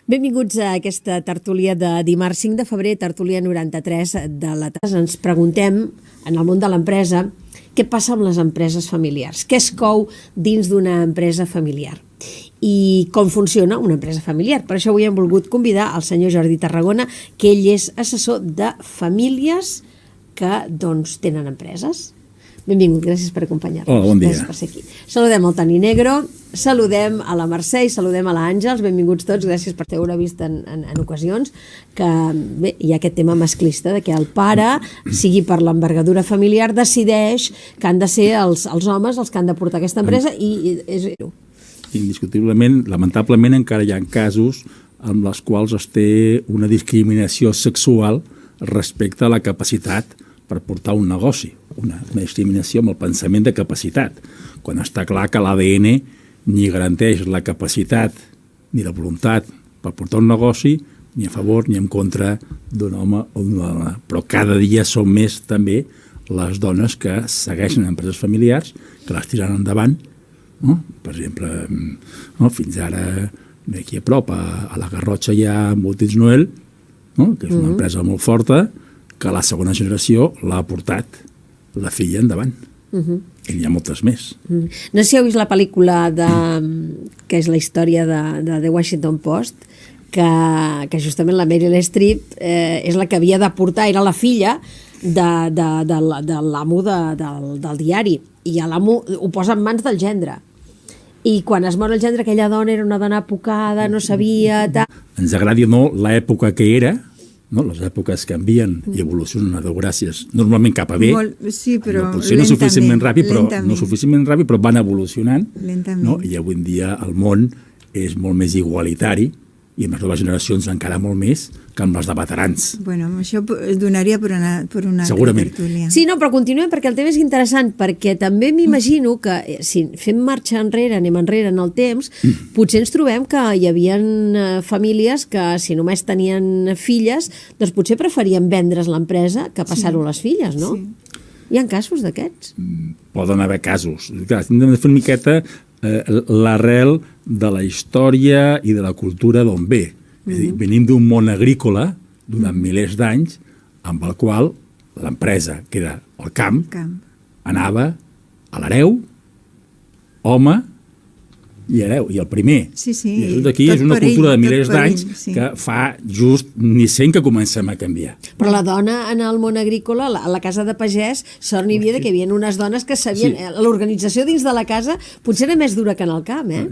Benvinguts a aquesta tertúlia de dimarts 5 de febrer, tertúlia 93 de la TAS. Ens preguntem, en el món de l'empresa, què passa amb les empreses familiars? Què es cou dins d'una empresa familiar? I com funciona una empresa familiar? Per això avui hem volgut convidar el senyor Jordi Tarragona, que ell és assessor de famílies que tenen empreses. Benvingut, gràcies per acompanyar-nos. Hola, bon dia. Gràcies per ser aquí. Saludem al Toni Negro, saludem a la Mercè i saludem a l'Àngels. Benvinguts tots, gràcies per haver vist en ocasions que bé, hi ha aquest tema masclista de que el pare, sigui per l'envergadura familiar, decideix que han de ser els homes els que han de portar aquesta empresa i és... Indiscutiblement, lamentablement, encara hi ha casos amb els quals es té una discriminació sexual respecte a la capacitat per portar un negoci, una discriminació amb el pensament de capacitat, quan està clar que l'ADN ni garanteix la capacitat ni la voluntat per portar un negoci ni a favor ni en contra d'un home o d'una dona. Però cada dia són més també les dones que segueixen empreses familiars, que les tiren endavant. No? Per exemple, fins ara aquí a prop, a la Garrotxa hi ha Multins Noel, no? Que és una empresa molt forta, que la segona generació l'ha portat la filla endavant. I n'hi ha moltes més. No sé si heu vist la pel·lícula que és la història de The Washington Post, que justament la Meryl Streep és la que havia de portar, era la filla de l'amo del diari, i l'amo ho posa en mans del gendre. I quan es mor el gendre, aquella dona era una dona apocada, no sabia... Ens agradi o no l'època que era, no? Les èpoques canvien i evolucionen a Déu gràcies, normalment cap a bé. Sí, però potser no suficientment ràpid, però van evolucionant. No? I avui en dia el món és molt més igualitari i amb les noves generacions encara molt més que amb les de veterans. Bueno, això es donaria per una altra tertúlia. Sí, no, però continuem perquè el tema és interessant, perquè també m'imagino que si fem marxa enrere, anem enrere en el temps, potser ens trobem que hi havia famílies que si només tenien filles, doncs potser preferien vendre's l'empresa que passar-ho a les filles, no? Sí. Hi ha casos d'aquests? Poden haver casos. Clar, hem de fer una miqueta l'arrel de la història i de la cultura d'on ve. Venim d'un món agrícola durant milers d'anys amb el qual l'empresa, que era el camp, anava a l'hereu, home i hereu, i el primer. Sí. I aquí és una cultura de milers d'anys que fa just ni sent que comencem a canviar. Però la dona en el món agrícola, a la casa de pagès, sort n'hi havia que hi havia unes dones que sabien... L'organització dins de la casa potser era més dura que en el camp, eh?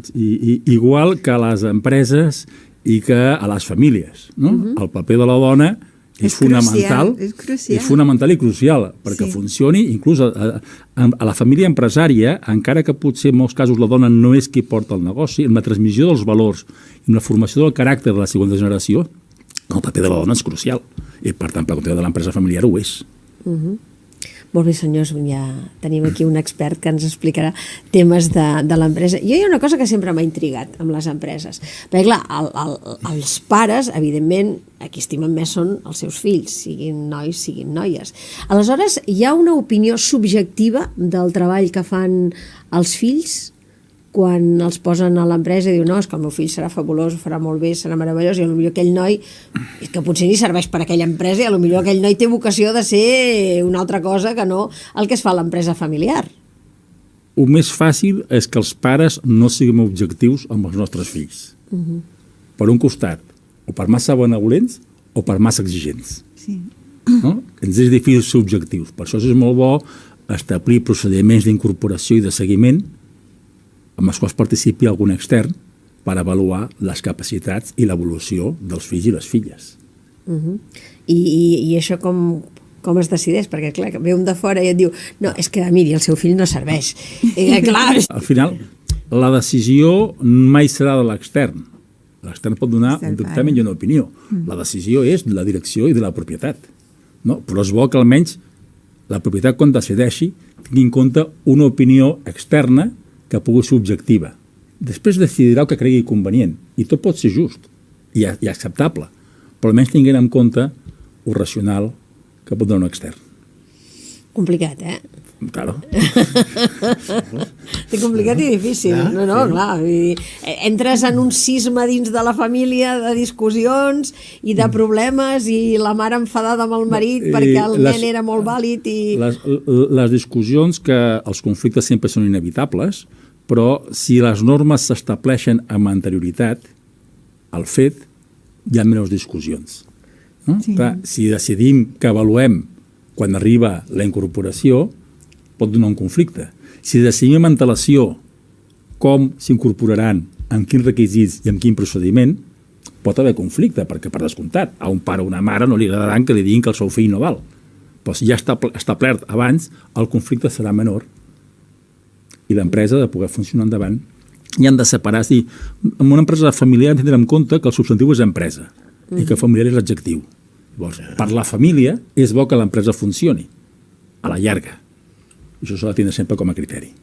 Igual que a les empreses i que a les famílies, no? El paper de la dona és fonamental, és fonamental i crucial perquè funcioni, inclús a la família empresària, encara que potser en molts casos la dona no és qui porta el negoci, en la transmissió dels valors i en la formació del caràcter de la segona generació, el paper de la dona és crucial i per tant per compte de l'empresa familiar ho és. Molt bé, senyors, ja tenim aquí un expert que ens explicarà temes de l'empresa. Jo hi ha una cosa que sempre m'ha intrigat amb les empreses, perquè clar, els pares, evidentment, a qui estimen més són els seus fills, siguin nois, siguin noies. Aleshores, hi ha una opinió subjectiva del treball que fan els fills quan els posen a l'empresa i diuen no, és que el meu fill serà fabulós, ho farà molt bé, serà meravellós, i potser aquell noi, que potser ni serveix per aquella empresa, i potser aquell noi té vocació de ser una altra cosa que no el que es fa a l'empresa familiar. El més fàcil és que els pares no siguem objectius amb els nostres fills. Per un costat, o per massa benevolents o per massa exigents. No? Ens és difícil ser objectius. Per això és molt bo establir procediments d'incorporació i de seguiment amb els quals participi algun extern per avaluar les capacitats i l'evolució dels fills i les filles. I això com es decideix? Perquè, clar, ve un de fora i et diu no, és que, miri, el seu fill no serveix. Clar. Al final, la decisió mai serà de l'extern. L'extern pot donar un dictamen i una opinió. La decisió és de la direcció i de la propietat. No? Però és bo que almenys la propietat, quan decideixi, tingui en compte una opinió externa que pugui ser objectiva. Després decidirà el que cregui convenient. I tot pot ser just i acceptable. Però almenys tinguem en compte el racional que pot donar un extern. Complicat, eh? Claro. Té complicat i difícil. Clar. Vull dir, entres en un sisme dins de la família de discussions i de problemes i la mare enfadada amb el marit perquè el nen era molt vàlid i... Les discussions, que els conflictes sempre són inevitables, però si les normes s'estableixen amb anterioritat al fet, hi ha menys discussions. No? Sí. Clar, si decidim que avaluem quan arriba la incorporació, pot donar un conflicte. Si decidim amb antelació com s'incorporaran, amb quins requisits i amb quin procediment, pot haver conflicte, perquè per descomptat, a un pare o una mare no li agradaran que li diguin que el seu fill no val. Però si ja està establert abans, el conflicte serà menor i l'empresa ha de poder funcionar endavant. I han de separar. És dir, en una empresa familiar hem de tenir en compte que el substantiu és empresa i que familiar és l'adjectiu. Llavors, per la família és bo que l'empresa funcioni a la llarga. I això s'ha de tenir sempre com a criteri.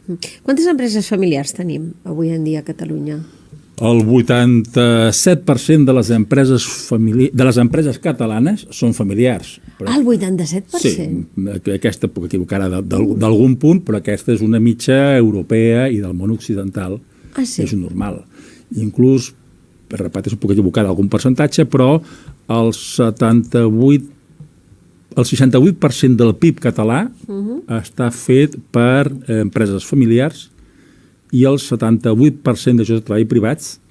Quantes empreses familiars tenim avui en dia a Catalunya? El 87% de les empreses catalanes són familiars. El 87%? Sí, aquesta puc equivocar d'algun punt, però aquesta és una mitja europea i del món occidental. Sí? És normal. Inclús, per repetir, puc equivocar d'algun percentatge, però el 68% del PIB català està fet per empreses familiars i el 78% de llocs de treball privats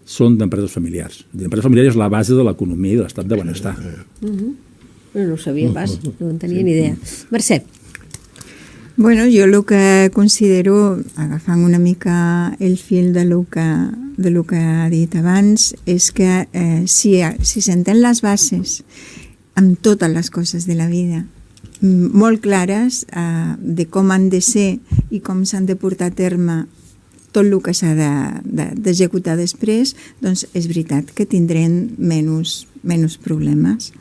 són d'empreses familiars. L'empresa familiar és la base de l'economia i de l'estat de benestar. No ho sabia pas, no en tenia ni idea. Mercè. Bueno, jo el que considero, agafant una mica el fil de lo que ha dit abans, és que si s'entén les bases amb totes les coses de la vida, molt clares de com han de ser i com s'han de portar a terme tot el que s'ha d'executar després, doncs és veritat que tindrem menys problemes.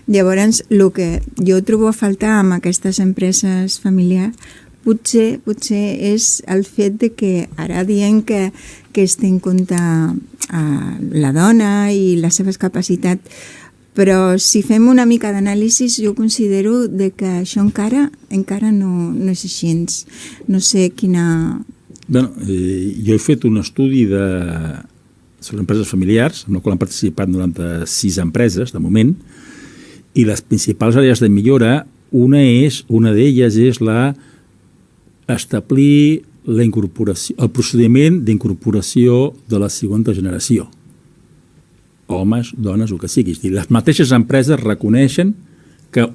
Llavors, el que jo trobo a faltar amb aquestes empreses familiars potser és el fet de que ara diem que es té en compte la dona i les seves capacitats, però si fem una mica d'anàlisi jo considero que això encara no és així. No sé quina... Bueno, jo he fet un estudi sobre empreses familiars, en el qual han participat 96 empreses, de moment, i les principals àrees de millora, una d'elles és establir el procediment d'incorporació de la segona generació. Homes, dones, el que sigui. Les mateixes empreses reconeixen que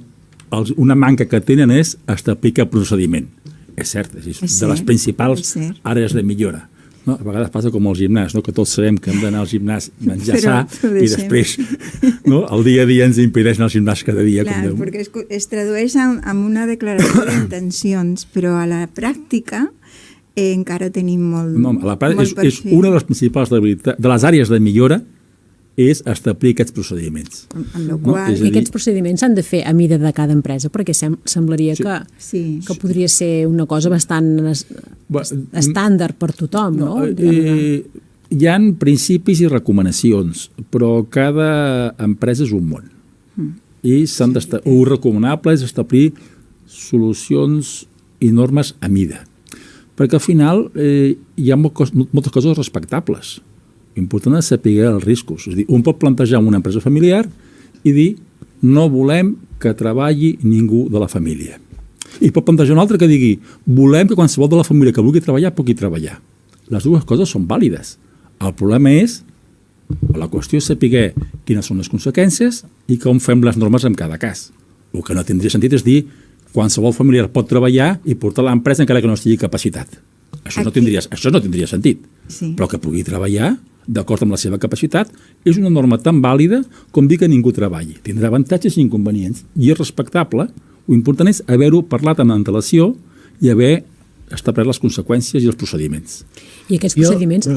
una manca que tenen és establir aquest procediment. És cert, de les principals àrees de millora. No? A vegades passa com al gimnàs, no? Que tots sabem que hem d'anar al gimnàs menjar sa i després el dia a dia ens impedeix anar al gimnàs cada dia. Clar, perquè es tradueix en una declaració d'intencions, però a la pràctica encara tenim molt per fer. És una de les principals de les àrees de millora és establir aquests procediments. I aquests procediments s'han de fer a mida de cada empresa, perquè semblaria que podria ser una cosa bastant estàndard per tothom, no? Hi ha principis i recomanacions, però cada empresa és un món. I el recomanable és establir solucions i normes a mida. Perquè al final hi ha moltes coses respectables. Important és saber els riscos. És a dir, un pot plantejar una empresa familiar i dir no volem que treballi ningú de la família. I pot plantejar un altre que digui volem que qualsevol de la família que vulgui treballar pugui treballar. Les dues coses són vàlides. El problema és, la qüestió és saber quines són les conseqüències i com fem les normes en cada cas. El que no tindria sentit és dir qualsevol familiar pot treballar i portar l'empresa encara que no estigui capacitat. Això no tindria sentit. Però que pugui treballar d'acord amb la seva capacitat, és una norma tan vàlida com dir que ningú treballi. Tindrà avantatges i inconvenients, i és respectable. Lo important és haver-ho parlat amb antelació i haver establert les conseqüències i els procediments. I aquests procediments,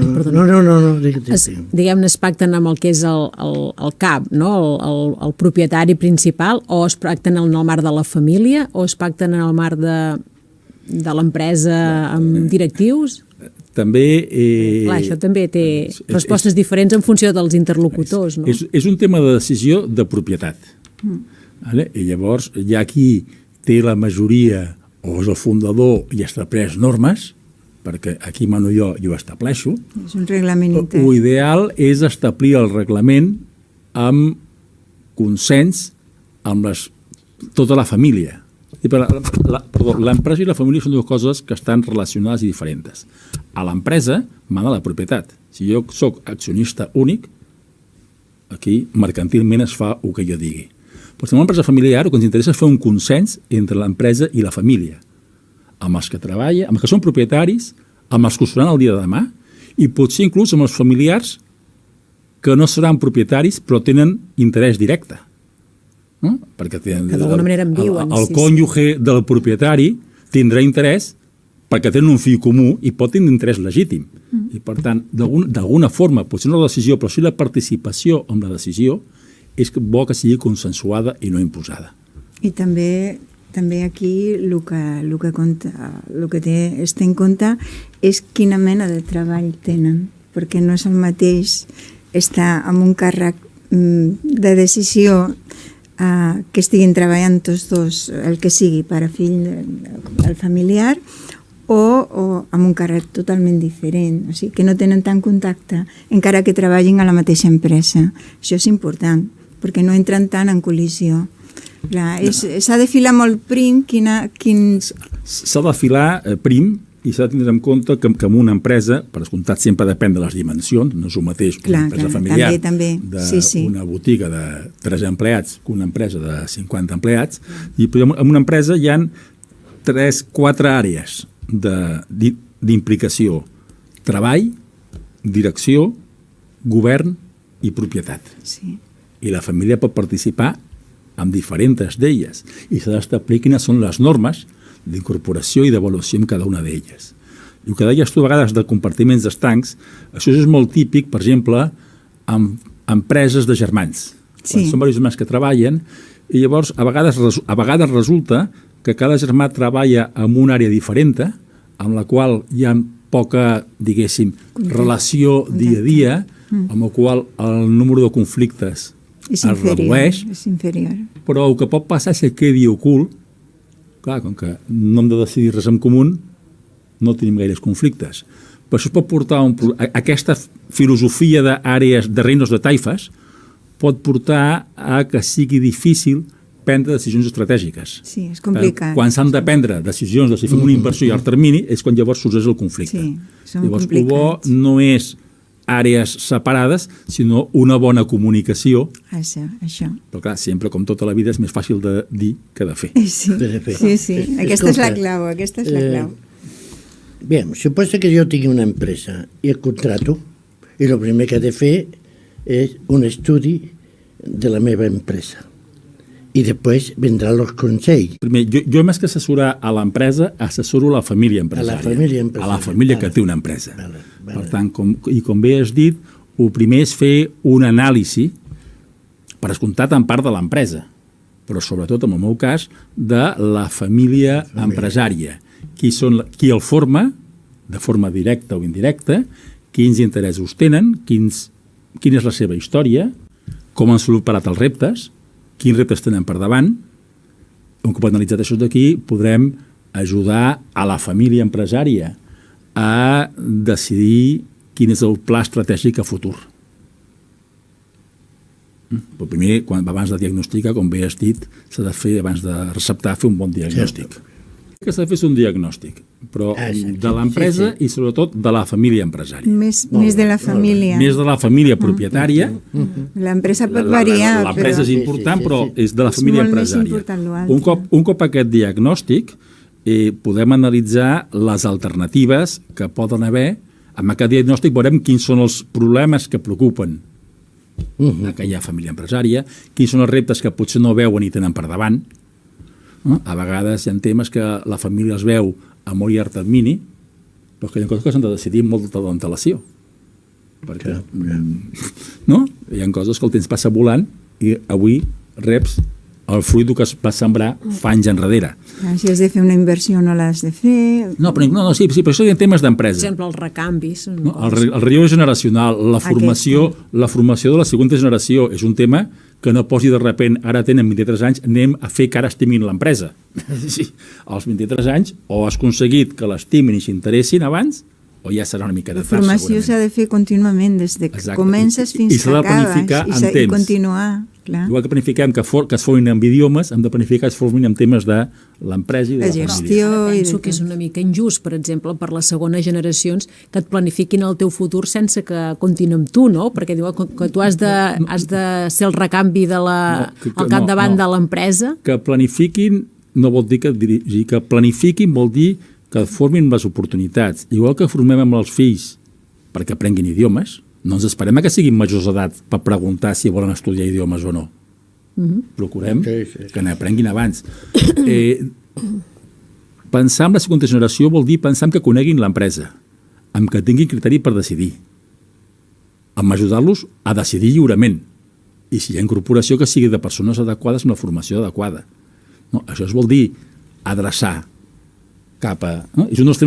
diguem-ne, es pacten amb el que és el cap, no? El propietari principal, o es pacten en el marc de la família, o es pacten en el marc de l'empresa amb directius? També... Clar, això també té respostes diferents en funció dels interlocutors, no? És un tema de decisió de propietat. I llavors hi ha qui té la majoria o és el fundador i estableix normes, perquè aquí mano jo i ho estableixo. És un reglament intern. Lo ideal és establir el reglament amb consens amb tota la família. L'empresa i la família són dues coses que estan relacionades i diferents. A l'empresa mana la propietat. Si jo sóc accionista únic, aquí mercantilment es fa el que jo digui. Però si en una empresa familiar el que ens interessa és fer un consens entre l'empresa i la família, amb els que treballen, amb els que són propietaris, amb els que ho seran el dia de demà, i potser inclús amb els familiars que no seran propietaris però tenen interès directe. No? Perquè d'alguna manera en viuen. El cònjuge del propietari tindrà interès perquè tenen un fill comú i pot tenir interès legítim. I per tant, d'alguna forma, potser no la decisió, però sí la participació en la decisió és bo que sigui consensuada i no imposada. I també aquí el que es té en compte és quina mena de treball tenen, perquè no és el mateix estar amb un càrrec de decisió que estiguin treballant tots dos, el que sigui, pare, fill, el familiar, o amb un càrrec totalment diferent, o sigui, que no tenen tant contacte, encara que treballin a la mateixa empresa. Això és important, perquè no entren tant en col·lisió. S'ha de filar molt prim S'ha de filar prim i s'ha de tenir en compte que en una empresa, per descomptat sempre depèn de les dimensions, no és el mateix una empresa familiar d'una botiga de 3 empleats que una empresa de 50 empleats, i en una empresa hi ha 3-4 àrees d'implicació: treball, direcció, govern i propietat. Sí. I la família pot participar amb diferents d'elles i s'ha d'establir quines són les normes d'incorporació i d'avaluació en cada una d'elles. I el que deies tu a vegades de compartiments d'estancs, això és molt típic, per exemple, amb empreses de germans. Quan són diversos germans que treballen, i llavors a vegades resulta que cada germà treballa en una àrea diferent, amb la qual hi ha poca, diguéssim, relació dia a dia, amb la qual el número de conflictes es redueix, però el que pot passar és que quedi ocult. Clar, com que no hem de decidir res en comú, no tenim gaires conflictes. Per això es pot portar aquesta filosofia d'àrees de reinos de taifes pot portar a que sigui difícil prendre decisions estratègiques. Sí, és complicat. Quan s'han de prendre decisions de si fem una inversió a llarg termini és quan llavors sorgeix el conflicte. Sí, llavors, el bo no és àrees separades, sinó una bona comunicació. Això. Però clar, sempre, com tota la vida, és més fàcil de dir que de fer. Sí. Aquesta és la clau, Bien, suposa que jo tingui una empresa i el contrato, i el primer que he de fer és un estudi de la meva empresa. I després vendran els consells. Primer, jo més que assessorar a l'empresa, assessoro a la família empresària. A la família que té una empresa. Per tant, com bé has dit, el primer és fer un anàlisi, per descomptat en part de l'empresa, però sobretot, en el meu cas, de la família empresària. Qui el forma, de forma directa o indirecta, quins interessos tenen, quina és la seva història, com han superat els reptes, quins reptes tenen per davant. Un cop analitzat això d'aquí, podrem ajudar a la família empresària a decidir quin és el pla estratègic a futur. Però primer, abans de diagnosticar, com bé has dit, s'ha de fer, abans de receptar, fer un bon diagnòstic. El que s'ha de fer és un diagnòstic, però de l'empresa i sobretot de la família empresària. Més de la família. Més de la família propietària. L'empresa pot variar. L'empresa és important, però és de la família empresària. Un cop aquest diagnòstic, podem analitzar les alternatives que poden haver. Amb aquest diagnòstic veurem quins són els problemes que preocupen aquella família empresària, quins són els reptes que potser no veuen i tenen per davant. A vegades hi ha temes que la família els veu a molt llarg termini, però que hi ha coses que s'han de decidir amb molta antelació. Perquè hi ha coses que el temps passa volant i avui reps el fruit que es va sembrar fa anys enrere. Si has de fer una inversió no l'has de fer. Sí, però això en temes Per d'empresa. exemple, els recanvis. No? El relleu generacional, la formació de la segona generació és un tema que no posi de repent, ara tenen 23 anys, anem a fer que ara estimin l'empresa. Sí, als 23 anys o has aconseguit que l'estimin i s'interessin abans, o ja serà una mica de tard, segurament. La formació s'ha de fer contínuament, des de que comences fins que acabes. I s'ha de planificar en temps. I continuar, clar. Igual que planifiquem que es formin en idiomes, hem de planificar que es formin en temes de l'empresa i de la gestió. Penso que és una mica injust, per exemple, per les segones generacions, que et planifiquin el teu futur sense que continuï amb tu, no? Perquè diuen que tu has de ser el recanvi al capdavant de l'empresa. Que planifiquin no vol dir que dirigir, que planifiquin vol dir que formin les oportunitats. Igual que formem amb els fills perquè aprenguin idiomes, no ens esperem que siguin majors d'edat per preguntar si volen estudiar idiomes o no. Procurem que n'aprenguin abans. Pensar en la segona generació vol dir pensar en que coneguin l'empresa, en que tinguin criteri per decidir, en ajudar-los a decidir lliurement, i si hi ha incorporació que sigui de persones adequades amb la formació adequada. No, això es vol dir adreçar cap a... No? És un dels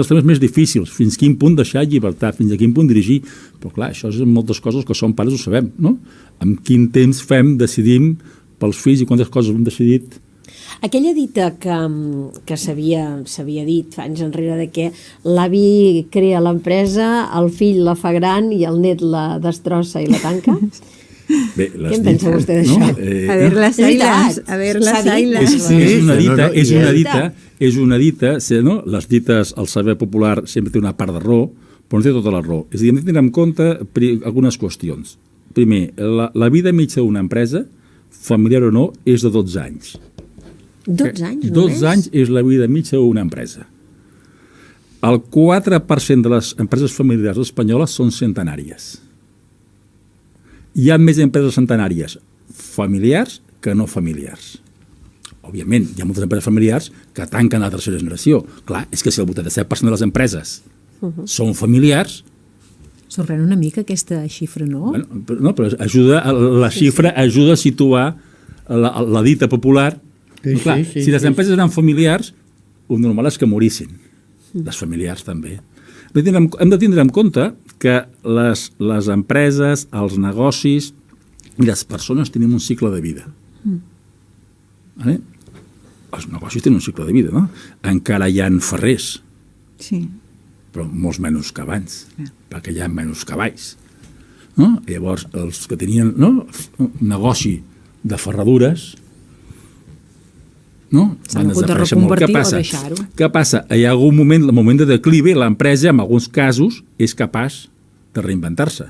temes més difícils, fins quin punt deixar llibertat, fins a quin punt dirigir, però clar, això és moltes coses que som pares ho sabem, no? Amb quin temps decidim pels fills i quantes coses hem decidit. Aquella dita que s'havia dit fa anys enrere de que l'avi crea l'empresa, el fill la fa gran i el net la destrossa i la tanca. Bé, què en pensa vostè d'això? No? A ver las ailas. És una dita, no? Les dites, el saber popular sempre té una part de raó, però no té tota la raó. És a dir, hem de tenir en compte algunes qüestions. Primer, la vida mitja d'una empresa, familiar o no, és de 12 anys. 12 anys només? 12 anys és la vida mitja d'una empresa. El 4% de les empreses familiars espanyoles són centenàries. Hi ha més empreses centenàries familiars que no familiars. Òbviament, hi ha moltes empreses familiars que tanquen a la tercera generació. Clar, és que si el 87% de les empreses són familiars... Sorprèn una mica aquesta xifra, no? No, però la xifra ajuda a situar la dita popular. Clar, si les empreses eren familiars, el normal és que morissin. Les familiars també. Hem de tindre en compte que les empreses, els negocis i les persones tenen un cicle de vida. Els negocis tenen un cicle de vida, no? Encara hi ha ferrers, però molts menys que abans, perquè hi ha menys cavalls. Llavors, els que tenien un negoci de ferradures van desaparèixer molt. Què passa? Hi ha algun moment, el moment de declive, l'empresa, en alguns casos, és capaç de reinventar-se.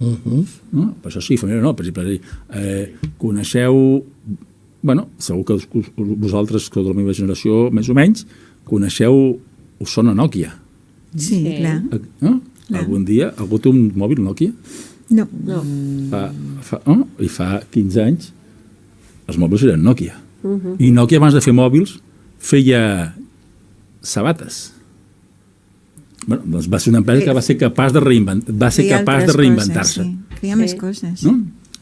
Per això sí, família no. Per exemple, coneixeu, segur que vosaltres, que de la meva generació, més o menys, coneixeu, us sona Nokia. Sí, clar. Algun dia, algú té un mòbil Nokia? No. I fa 15 anys els mòbils eren Nokia. I Nokia, abans de fer mòbils, feia sabates. Doncs va ser una empresa que va ser capaç de reinventar-se. Feia més coses.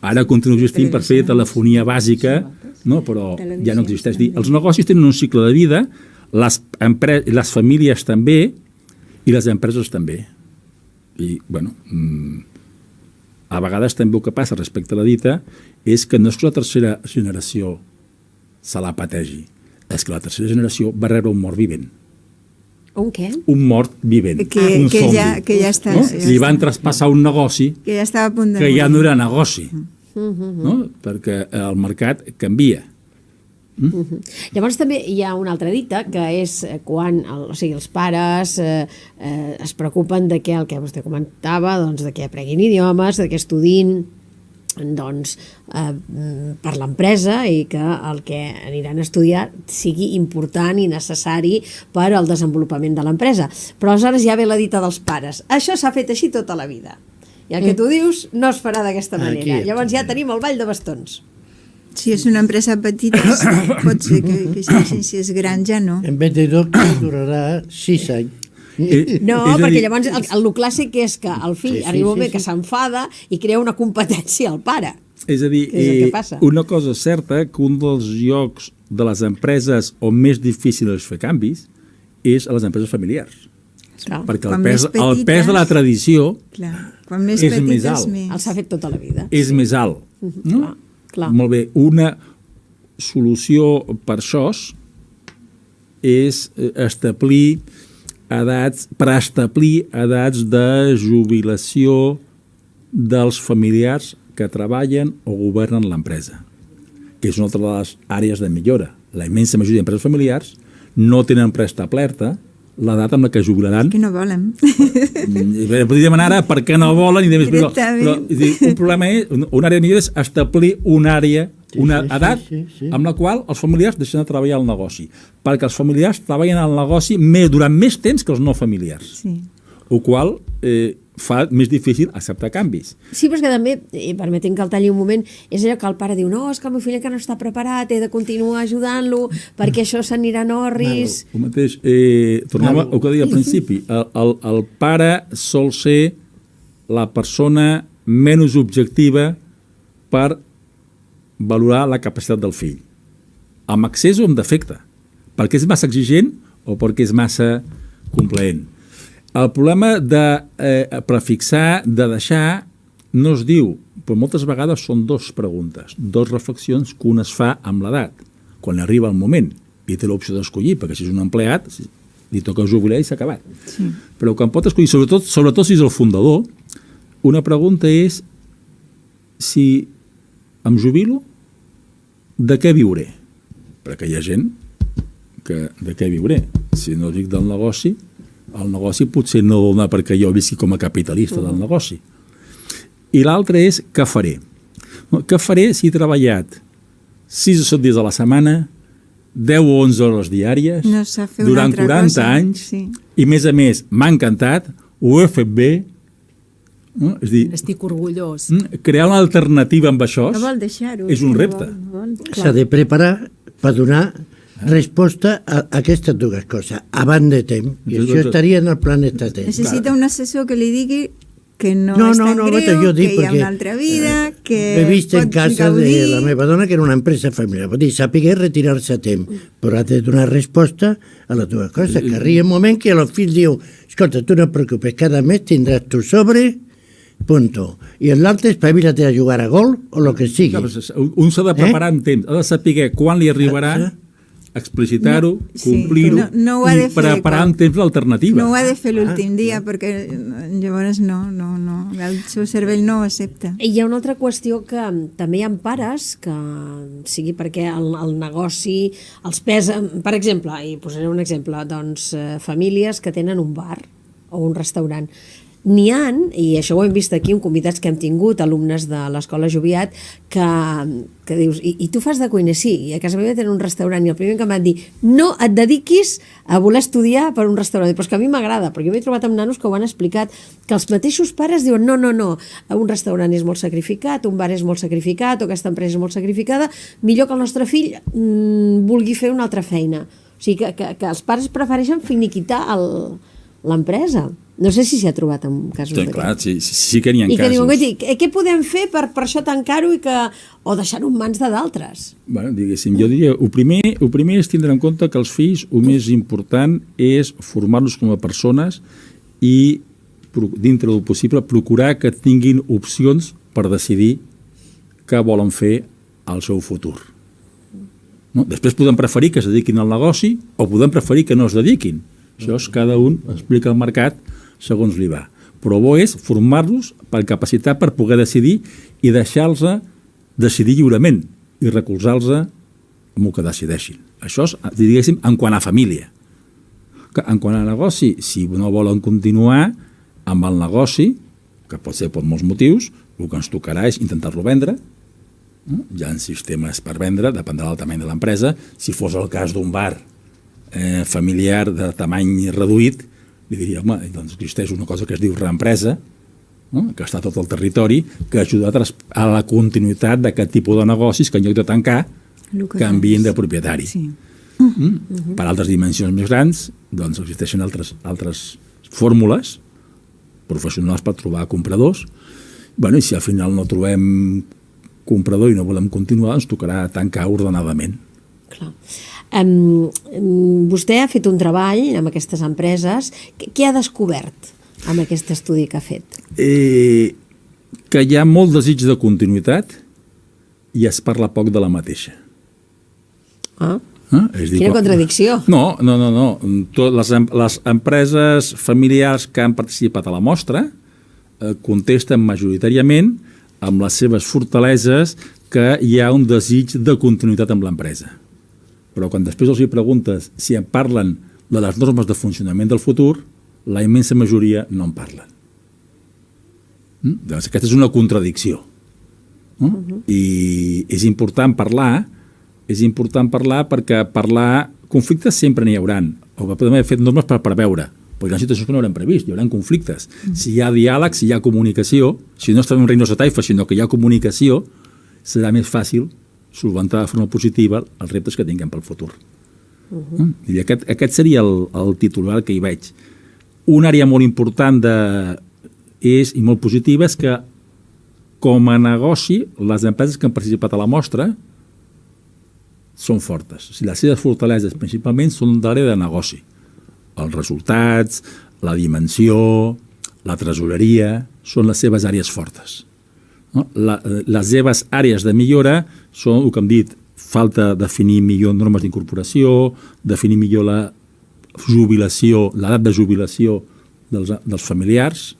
Ara continua existint per fer telefonia bàsica, però ja no existeix. Els negocis tenen un cicle de vida, les famílies també i les empreses també. I, a vegades també el que passa respecte a la dita és que no és que la tercera generació se la pategi. És que la tercera generació va rebre un mort vivent. Un què? Un mort vivent. Que ja està. Li van traspassar un negoci que ja estava a punt de que ja no era negoci. Perquè el mercat canvia. Llavors també hi ha una altra dita que és quan els pares es preocupen de que el que vostè comentava, de que aprenguin idiomes, de que estudin per l'empresa i que el que aniran a estudiar sigui important i necessari per al desenvolupament de l'empresa. Però aleshores ja ve la dita dels pares. Això s'ha fet així tota la vida. I el que tu dius no es farà d'aquesta manera. Llavors ja tenim el ball de bastons. Si és una empresa petita, pot ser que si és gran ja no. En vez de 2 durarà 6 anys. No, perquè llavors el clàssic és que el fill arriba un moment que s'enfada i crea una competència al pare. És a dir, Què és el que passa? una cosa certa, que un dels llocs de les empreses on més difícil és fer canvis és a les empreses familiars. Clar. Perquè Quan el més pes de la petites- tradició Clar, quan més és petites, més alt. més. Els ha fet tota la vida. és més alt. No? Clar. Molt bé, una solució per això és preestablir edats de jubilació dels familiars que treballen o governen l'empresa, que és una altra de les àrees de millora. La immensa majoria d'empreses familiars no tenen preestablerta l'edat amb la que jubilaran. Que no volen. Podria demanar ara per què no volen i de més, però Directament. és dir, un problema és, una àrea de millora és establir una àrea, una edat amb la qual els familiars deixen de treballar al negoci, perquè els familiars treballen al negoci durant més temps que els no familiars, Sí. el qual fa més difícil acceptar canvis. Sí, però és que també, permetem que el talli un moment, és allò que el pare diu, no, és que el meu fill encara no està preparat, he de continuar ajudant-lo, perquè això s'anirà en orris... El mateix, tornem al que deia al principi, el pare sol ser la persona menys objectiva per valorar la capacitat del fill, amb accés o amb defecte, perquè és massa exigent o perquè és massa complaent. El problema de prefixar, de deixar, no es diu, però moltes vegades són dues preguntes, dues reflexions que un es fa amb l'edat, quan arriba el moment, i té l'opció d'escollir, perquè si és un empleat, li toca jubilar i s'ha acabat. Sí. Però quan pot escollir, sobretot si és el fundador, una pregunta és si em jubilo, de què viuré? Perquè hi ha gent que de què viuré? Si no dic del negoci, el negoci potser no dona perquè jo visqui com a capitalista del negoci. I l'altre és què faré? Què faré si he treballat 6 o 7 dies a la setmana, 10 o 11 hores diàries, No s'ha fet durant una altra 40 cosa, anys, sí. i a més m'ha encantat, ho he fet bé, no? És a dir, Estic orgullós. crear una alternativa amb això No vol deixar-ho. és un repte. No vol. S'ha de preparar per donar resposta a aquestes dues coses, abans de temps. I això estaria en el planeta temps. Necessita un assessor que li digui que no, No, és no, tan no, greu, jo dic que hi ha perquè, una altra vida, que He vist en pot casa gaudir. de la meva dona que era una empresa familiar. Vull dir, sàpiga retirar-se a temps, però ha de donar resposta a les dues coses. Que arriba un moment que el fill diu, escolta, tu no et preocupes, cada mes tindràs tu sobre, punto. I l'altre espavila't a jugar a gol o el que sigui. Un s'ha de preparar en temps, ha de saber quan li arribarà, explicitar-ho, complir-ho no ho ha i de fer preparar en temps l'alternativa. No ho ha de fer l'últim dia, perquè llavors no, el seu cervell no ho accepta. I hi ha una altra qüestió que també hi ha pares que, sigui perquè el negoci els pesa, per exemple, i posaré un exemple, doncs famílies que tenen un bar o un restaurant. N'hi ha, i això ho hem vist aquí en convidats que hem tingut, alumnes de l'Escola Joviat, que dius, i tu fas de cuiner? Sí, i a casa meva tenen un restaurant, i el primer que em van dir, no et dediquis a voler estudiar per un restaurant, però és que a mi m'agrada, perquè jo m'he trobat amb nanos que ho han explicat, que els mateixos pares diuen, no, un restaurant és molt sacrificat, un bar és molt sacrificat, o aquesta empresa és molt sacrificada, millor que el nostre fill vulgui fer una altra feina. O sigui, que els pares prefereixen finiquitar l'empresa. No sé si s'hi ha trobat en casos Sí, clar, sí que n'hi ha i que casos. diuen, què podem fer per això tancar-ho o deixar-ho en mans de d'altres? Bueno, diguéssim, jo diria, el primer és tindre en compte que els fills, el més important és formar-los com a persones i, dintre del possible, procurar que tinguin opcions per decidir què volen fer al seu futur. No? Després podem preferir que es dediquin al negoci o podem preferir que no es dediquin. Això és cada un explica al mercat segons li va. Però bo és formar-los per capacitat per poder decidir i deixar-los decidir lliurement i recolzar-los amb el que decideixin. Això és, diguéssim, en quant a família. En quant a negoci, si no volen continuar amb el negoci, que pot ser per molts motius, el que ens tocarà és intentar-lo vendre. Hi ha sistemes per vendre, dependrà del tamany de l'empresa. Si fos el cas d'un bar familiar de tamany reduït, li diria, home, doncs existeix una cosa que es diu reempresa, no? Que està a tot el territori, que ajuda a la continuïtat d'aquest tipus de negocis que en lloc de tancar canvien de propietari. Sí. Per altres dimensions més grans, doncs existeixen altres fórmules professionals per trobar compradors. Bueno, i si al final no trobem comprador i no volem continuar, ens tocarà tancar ordenadament. Clar. Vostè ha fet un treball amb aquestes empreses. Què ha descobert amb aquest estudi que ha fet? Que hi ha molt desig de continuïtat i es parla poc de la mateixa. Quina contradicció. No. Les empreses familiars que han participat a la mostra contesten majoritàriament amb les seves fortaleses que hi ha un desig de continuïtat amb l'empresa. Però quan després els preguntes si en parlen de les normes de funcionament del futur, la immensa majoria no en parlen. Doncs aquesta és una contradicció. I és important parlar perquè conflictes sempre n'hi hauran. O podem haver fet normes per preveure, però hi ha situacions que no haurem previst, hi haurà conflictes. Si hi ha diàleg, si hi ha comunicació, si no estem en reinos de taifa, sinó que hi ha comunicació, serà més fàcil solventar de forma positiva els reptes que tinguem pel futur. I aquest seria el titular que hi veig. Una àrea molt important i molt positiva és que com a negoci les empreses que han participat a la mostra són fortes. O sigui, les seves fortaleses principalment són d'àrea de negoci. Els resultats, la dimensió, la tresoreria, són les seves àrees fortes. Les seves àrees de millora són el que hem dit, falta definir millor normes d'incorporació, definir millor l'edat de jubilació dels familiars,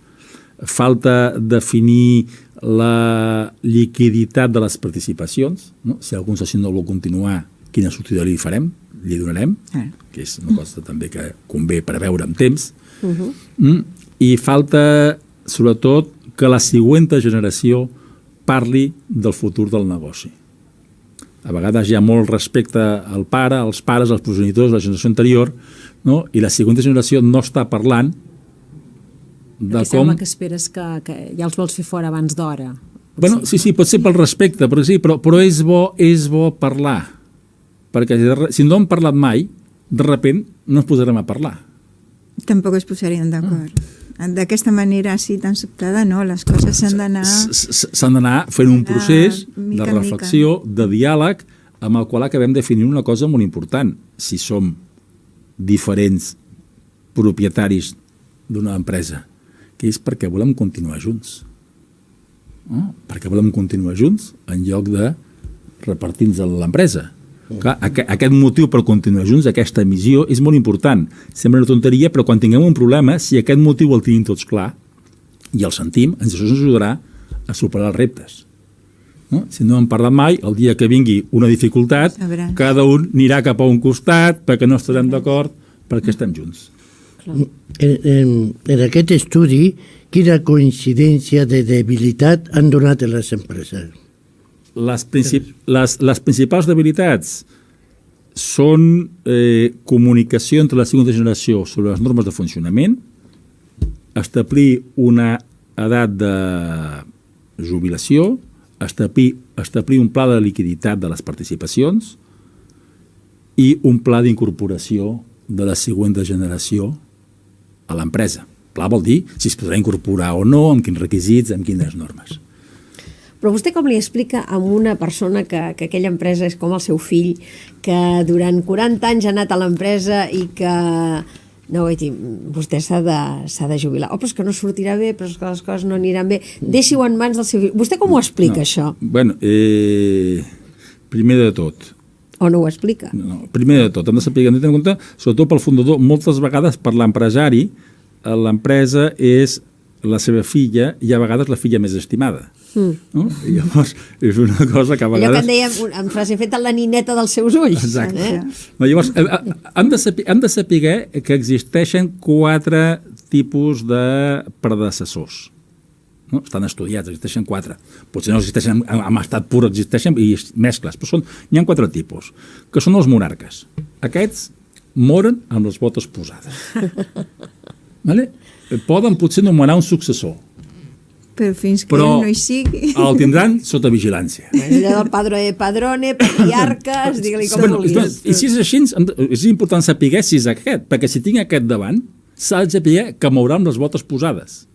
falta definir la liquiditat de les participacions, si algun soci no vol continuar, quina sortida li farem, li donarem, que és una cosa també que convé preveure amb temps, i falta, sobretot, que la següent generació parli del futur del negoci. A vegades hi ha molt respecte al pare, als pares, als progenitors, a la generació anterior, no? I la següent generació no està parlant de com... Sembla que esperes que ja els vols fer fora abans d'hora. Bueno, sí, pot ser pel respecte, però és bo parlar, perquè si no hem parlat mai, de sobte no ens posarem a parlar. Tampoc es posarien d'acord. D'aquesta manera així tan sobtada, no, les coses s'han d'anar... S'han d'anar fent un procés de reflexió, de diàleg, amb el qual acabem definint una cosa molt important. Si som diferents propietaris d'una empresa, que és perquè volem continuar junts. Perquè volem continuar junts en lloc de repartir-nos l'empresa. Aquest motiu per continuar junts, aquesta missió, és molt important. Sembla una tonteria, però quan tinguem un problema, si aquest motiu el tenim tots clar i el sentim, això ens ajudarà a superar els reptes. Si no hem parlat mai, el dia que vingui una dificultat, cada un anirà cap a un costat perquè no estarem d'acord, perquè estem junts. En aquest estudi, quina coincidència de debilitat han donat a les empreses? Les principals debilitats són comunicació entre la segona generació sobre les normes de funcionament, establir una edat de jubilació, establir un pla de liquiditat de les participacions i un pla d'incorporació de la següent generació a l'empresa. Pla vol dir si es podrà incorporar o no, amb quins requisits, amb quines normes. Però vostè com li explica a una persona que aquella empresa és com el seu fill, que durant 40 anys ha anat a l'empresa i que no, vostè s'ha de jubilar. Però és que no sortirà bé, però és que les coses no aniran bé. Deixi-ho en mans del seu fill. Vostè com ho explica, això? Bueno, primer de tot... O no ho explica? No, primer de tot, hem de saber, hem de tenir en compte, sobretot pel fundador, moltes vegades per l'empresari, l'empresa és la seva filla i a vegades la filla més estimada. No? I llavors és una cosa que a vegades... Allò que en dèiem, en frase feta, la nineta dels seus ulls. Exacte. No, llavors, hem de saber que existeixen 4 tipus de predecessors. No? Estan estudiats, existeixen 4. Potser no existeixen en estat pur, existeixen i mescles, però n'hi ha 4 tipus, que són els monarques. Aquests moren amb les botes posades. Vale? Poden potser nomenar un successor, però fins que no hi sigui... el tindran sota vigilància. Allò del padrone, patriarques, digue-li com vulguis. I si és així, és important saber si és aquest, perquè si tinc aquest davant, s'ha de saber que mourà amb les botes posades.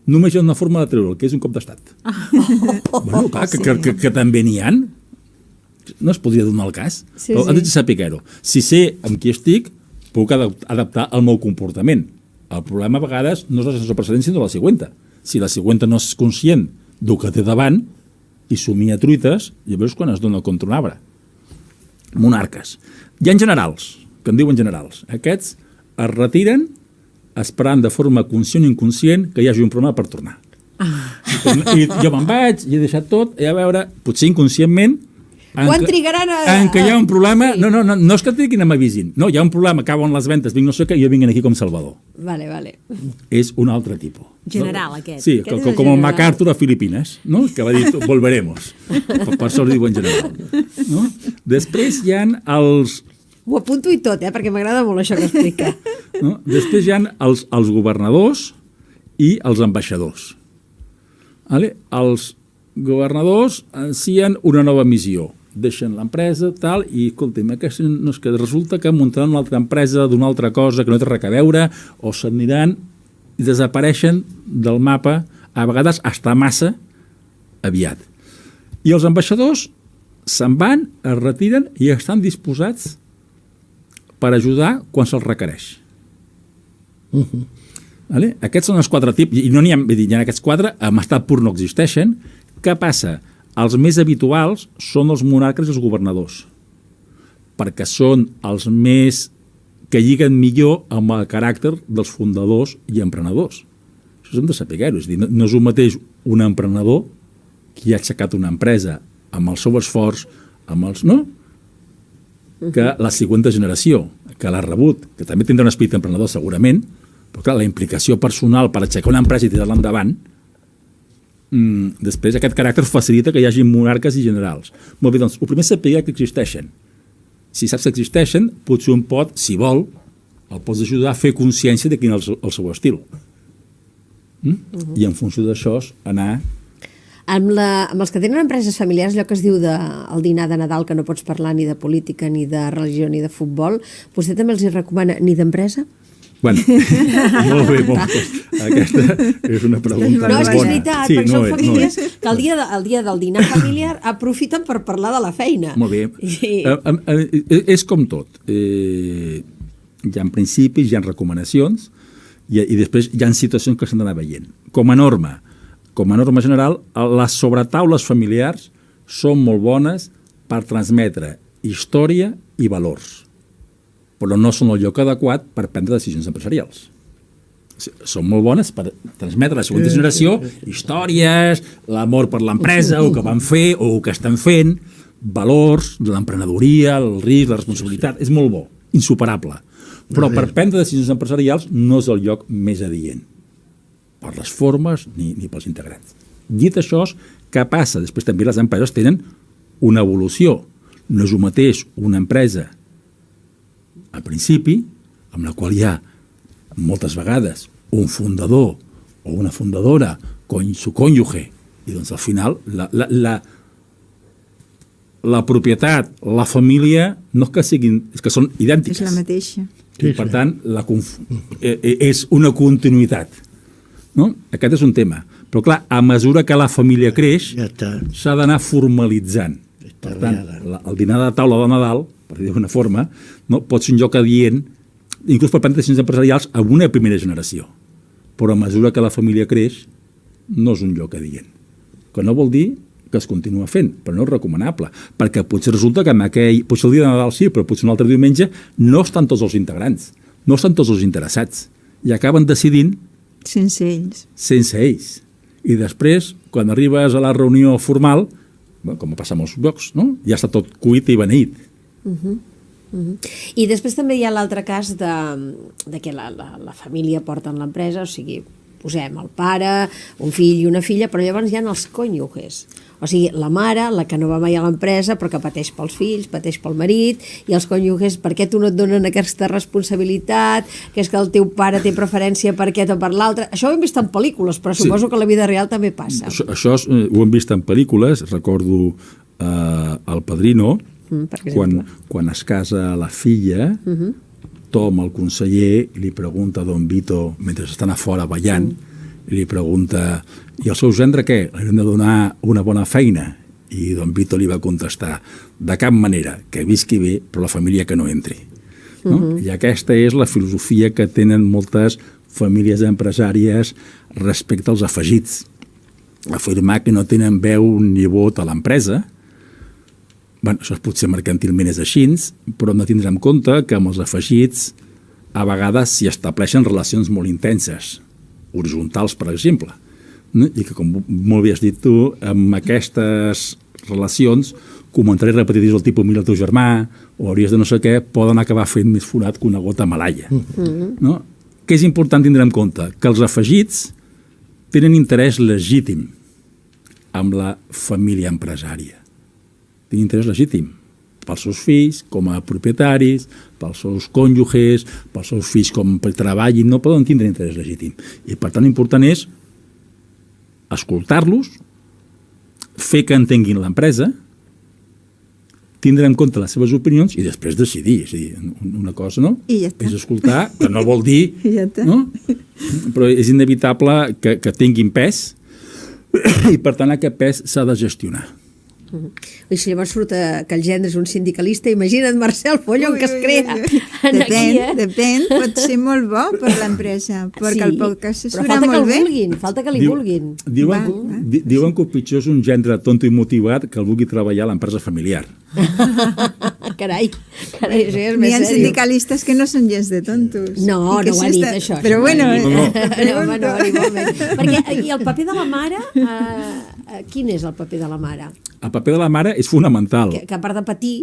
només hi ha una forma de treure'l, que és un cop d'estat. Bueno, clar, que també n'hi ha. No es podria donar el cas. Sí, Però sí. has de saber-ho. Si sé amb qui estic, puc adaptar el meu comportament. El problema a vegades no és la sensació precedent, sinó la següent. Si la següent no és conscient del que té davant i somia truites, llavors quan es dona contra un arbre. Monarques. Hi ha generals, que en diuen generals. Aquests es retiren esperant de forma conscient o inconscient que hi hagi un problema per tornar. I jo me'n vaig, i he deixat tot, i a veure, potser inconscientment, Quan trigaran a... en què hi ha un problema... No és que triguin a m'avisin. No, hi ha un problema, acaben les ventes, vinc no sé què, i jo vinc aquí com Salvador. Vale. És un altre tipus. General, no? aquest. Sí, Aquest és com el general. MacArthur a Filipines, no? Que va dir, volveremos. Per això li diuen general. No? Després hi ha els... Ho apunto i tot, perquè m'agrada molt això que explica. No? Després hi ha els governadors i els ambaixadors. Vale? Els governadors ansien una nova missió. Deixen l'empresa, tal, i, escolta'm, no és que resulta que muntaran una altra empresa d'una altra cosa que no té res a veure, o s'aniran i desapareixen del mapa, a vegades hasta massa aviat. I els ambaixadors se'n van, es retiren i estan disposats per ajudar quan se'ls requereix. Vale? Aquests són els 4 tipus, i no n'hi ha, vull dir, hi ha aquests 4, en estat pur no existeixen. Què passa? Els més habituals són els monarques i els governadors, perquè són els més que lliguen millor amb el caràcter dels fundadors i emprenedors. Això hem de saber-ho, és a dir, no és el mateix un emprenedor que ha aixecat una empresa amb el seu esforç, amb els... no? Que la següent generació, que l'ha rebut, que també tindrà un esperit emprenedor segurament, però clar, la implicació personal per aixecar una empresa i tirar-la endavant, després aquest caràcter facilita que hi hagi monarques i generals. Molt bé, doncs, el primer és saber que existeixen. Si saps que existeixen, potser un pot, si vol, el pots ajudar a fer consciència de quin és el seu estil. I en funció d'això anar... Amb els que tenen empreses familiars, allò que es diu el dinar de Nadal, que no pots parlar ni de política, ni de religió, ni de futbol, vostè també els hi recomana ni d'empresa? Bueno, molt bé. Aquesta és una pregunta No, és que és bona. veritat, Sí, perquè no són és. famílies que el dia del dinar familiar aprofiten per parlar de la feina. Molt bé. És com tot. Hi ha principis, hi ha recomanacions i després hi ha situacions que s'han d'anar veient. Com a norma general, les sobretaules familiars són molt bones per transmetre història i valors, però no són el lloc adequat per prendre decisions empresarials. Són molt bones per transmetre a la següent generació històries, l'amor per l'empresa, o que van fer, o que estan fent, valors de l'emprenedoria, el risc, la responsabilitat. És molt bo, insuperable. Però per prendre decisions empresarials no és el lloc més adient, per les formes ni pels integrants. Dit això, què passa? Després també les empreses tenen una evolució. No és el mateix una empresa al principi, amb la qual hi ha moltes vegades un fundador o una fundadora con su cònyuge, i doncs al final la propietat, la família, no és que siguin, és que són idèntiques. És la mateixa. I per tant, és una continuïtat. No? Aquest és un tema. Però clar, a mesura que la família creix, Ja està. s'ha d'anar formalitzant. Per tant, el dinar de taula de Nadal, per dir d'una forma, no, pot ser un lloc adient, inclús per prendre decisions empresarials amb una primera generació. Però a mesura que la família creix, no és un lloc adient. Que no vol dir que es continua fent, però no és recomanable, perquè potser resulta que potser el dia de Nadal sí, però potser un altre diumenge no estan tots els integrants, no estan tots els interessats, i acaben decidint Sense ells. sense ells. I després, quan arribes a la reunió formal, com passa a molts llocs, no? Ja està tot cuit i beneït. I després també hi ha l'altre cas de que la família porta en l'empresa, o sigui, posem el pare, un fill i una filla, però llavors hi ha els cònyuges. O sigui, la mare, la que no va mai a l'empresa, però que pateix pels fills, pateix pel marit, i els cònyuges, per què tu no et donen aquesta responsabilitat, que és que el teu pare té preferència per aquest o per l'altre. Això ho hem vist en pel·lícules, però suposo que a la vida real també passa. Això ho hem vist en pel·lícules, recordo El Padrino, quan es casa la filla, Tom, el conseller, li pregunta a Don Vito, mentre estan a fora ballant, li pregunta, i el seu gendre què? Li hem de donar una bona feina? I don Vito li va contestar, de cap manera, que visqui bé, però la família que no entri. No? I aquesta és la filosofia que tenen moltes famílies empresàries respecte als afegits. Afirmar que no tenen veu ni vot a l'empresa, bueno, això potser mercantilment és així, però hem de tindre en compte que amb els afegits a vegades s'hi estableixen relacions molt intenses, horitzontals, per exemple, no? I que, com molt bé has dit tu, amb aquestes relacions, comentaris repetitius del tipus mira el teu germà, o hauries de no sé què, poden acabar fent més forat que una gota malaia. No? Què és important tindre en compte? Que els afegits tenen interès legítim amb la família empresària. Tenen interès legítim pels seus fills com a propietaris, pels seus cònjuges, pels seus fills com treballin, no poden tindre interès legítim. I per tant important és escoltar-los, fer que entenguin l'empresa, tindre en compte les seves opinions i després decidir. És a dir, una cosa, no? I ja està. És escoltar, que no vol dir... I ja està. No? Però és inevitable que tinguin pes i, per tant, aquest pes s'ha de gestionar. I si llavors surt que el gendre és un sindicalista, imagina't, Marcel, follon que es crea. Depèn, pot ser molt bo per l'empresa, perquè el poc que assessora molt bé. Falta que li vulguin. Diuen que el pitjor és un gendre tonto i motivat que el vulgui treballar a l'empresa familiar. Carai, això és N'hi més ha sèrio. sindicalistes que no són gens de tontos. No ho ha dit, això. Però bueno, No, home, no, ni molt menys. Perquè i el paper de la mare, quin és el paper de la mare? El paper de la mare és fonamental. Que a part de patir,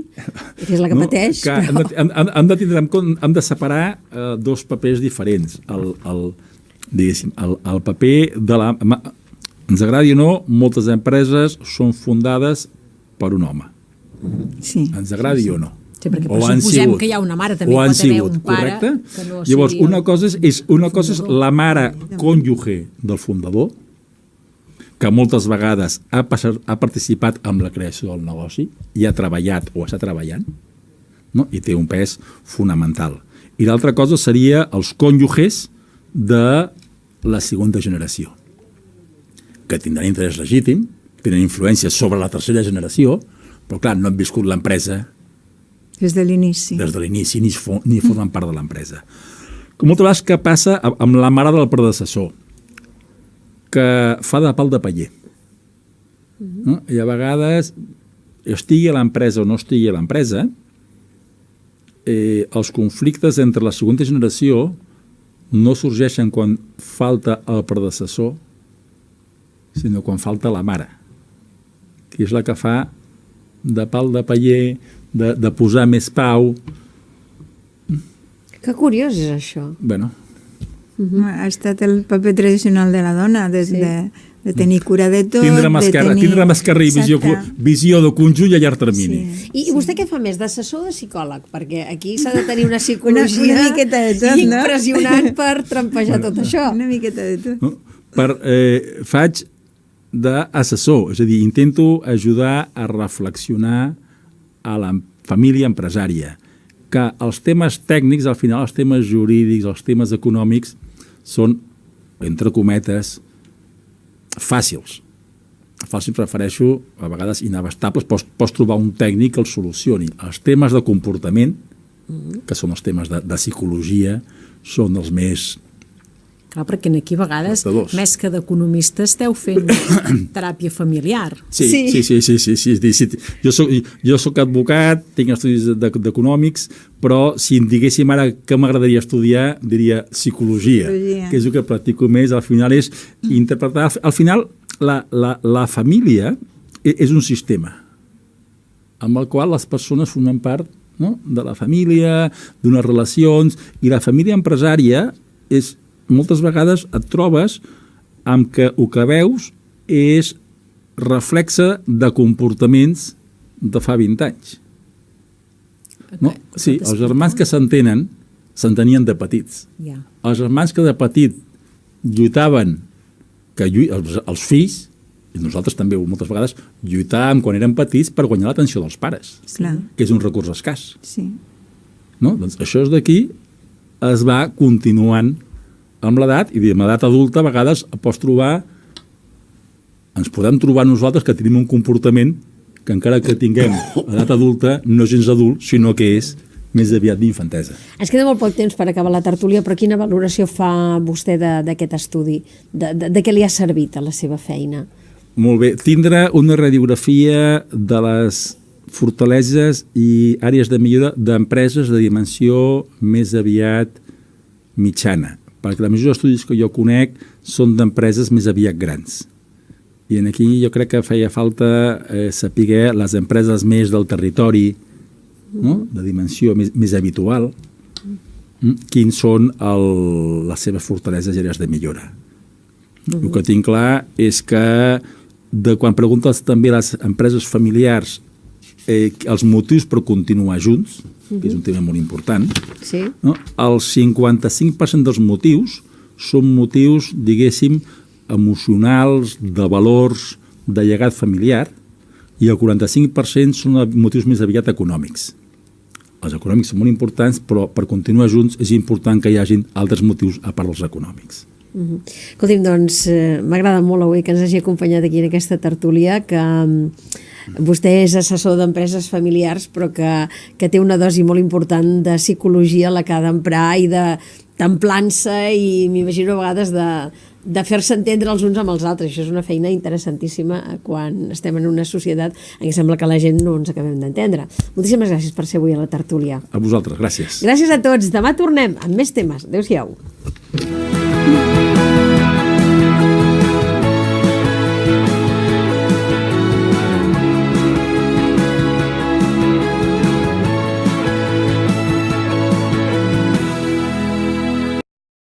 que és la que pateix, que hem de tindre en compte, hem de separar dos papers diferents. El paper de la... Ens agradi o no, moltes empreses són fundades per un home. sí. Ens agradi o no. Sí, perquè O han pressuposem sigut. que hi ha una mare, també O hi han pot haver sigut, un pare correcte? que no Llavors, sigui una cosa és la mare cònjuge del fundador, que moltes vegades ha participat en la creació del negoci i ha treballat o està treballant, no? I té un pes fonamental. I l'altra cosa seria els cònjuges de la segona generació, que tindran interès legítim, tenen influència sobre la tercera generació, però clar, no han viscut l'empresa Des de l'inici. des de l'inici ni formen part de l'empresa. Com moltes vegades que passa amb la mare del predecessor, que fa de pal de paller. No? I a vegades, estigui a l'empresa o no estigui a l'empresa, els conflictes entre la segona generació no sorgeixen quan falta el predecessor, sinó quan falta la mare, que és la que fa de pal de paller, de posar més pau. que curiós és això. Bueno, Ha estat el paper tradicional de la dona, de tenir cura de tot, tindre mascarrer i Exacte. visió de conjunt a llarg termini. Sí. I vostè què fa més, d'assessor o de psicòleg? Perquè aquí s'ha de tenir una psicologia Una miqueta de tot, no? impressionant per trampejar tot això. Una miqueta de tot. No? Faig d'assessor, és a dir, intento ajudar a reflexionar a la família empresària, que els temes tècnics, al final els temes jurídics, els temes econòmics, són, entre cometes, fàcils. Fàcils prefereixo, a vegades inabastables, pots trobar un tècnic que els solucioni. Els temes de comportament, que són els temes de psicologia, són els més... Clar, perquè aquí a vegades, Gastadors. més que d'economistes, esteu fent teràpia familiar. Sí. Jo soc advocat, tinc estudis d'econòmics, però si em diguéssim ara què m'agradaria estudiar, diria psicologia, que és el que practico més. Al final és interpretar... Al final, la família és un sistema amb el qual les persones formen part, no?, de la família, d'unes relacions, i la família empresària és... Moltes vegades et trobes amb que el que veus és reflexe de comportaments de fa 20 anys. No? Sí, els germans que s'entenien de petits. Ja. Els germans que de petit lluitaven, els fills, i nosaltres també moltes vegades lluitàvem quan érem petits per guanyar l'atenció dels pares, Clar. que és un recurs escàs. Sí. No? Doncs això és d'aquí es va continuant amb l'edat, i amb l'edat adulta a vegades ens podem trobar nosaltres que tenim un comportament que encara que tinguem edat adulta no és gens adult, sinó que és més aviat d'infantesa. Ens queda molt poc temps per acabar la tertúlia, però quina valoració fa vostè d'aquest estudi? De què li ha servit a la seva feina? Molt bé. Tindrà una radiografia de les fortaleses i àrees de millora d'empreses de dimensió més aviat mitjana, perquè la majoria d'estudis que jo conec són d'empreses més aviat grans. I aquí jo crec que feia falta saber les empreses més del territori, no? De dimensió més habitual, quins són les seves fortaleses i àrees de millora. El que tinc clar és que quan preguntes també a les empreses familiars els motius per continuar junts, que és un tema molt important, Sí. no? El 55% dels motius són motius, diguéssim, emocionals, de valors, de llegat familiar, i el 45% són motius més aviat econòmics. Els econòmics són molt importants, però per continuar junts és important que hi hagin altres motius a part dels econòmics. Escolti'm, doncs, m'agrada molt avui que ens hagi acompanyat aquí en aquesta tertúlia, que vostè és assessor d'empreses familiars, però que té una dosi molt important de psicologia la que ha d'emprar i de templança i m'imagino a vegades de fer-se entendre els uns amb els altres. Això és una feina interessantíssima quan estem en una societat en què sembla que la gent no ens acabem d'entendre. Moltíssimes gràcies per ser avui a la tertúlia. A vosaltres, gràcies. Gràcies a tots. Demà tornem amb més temes. Adéu-siau.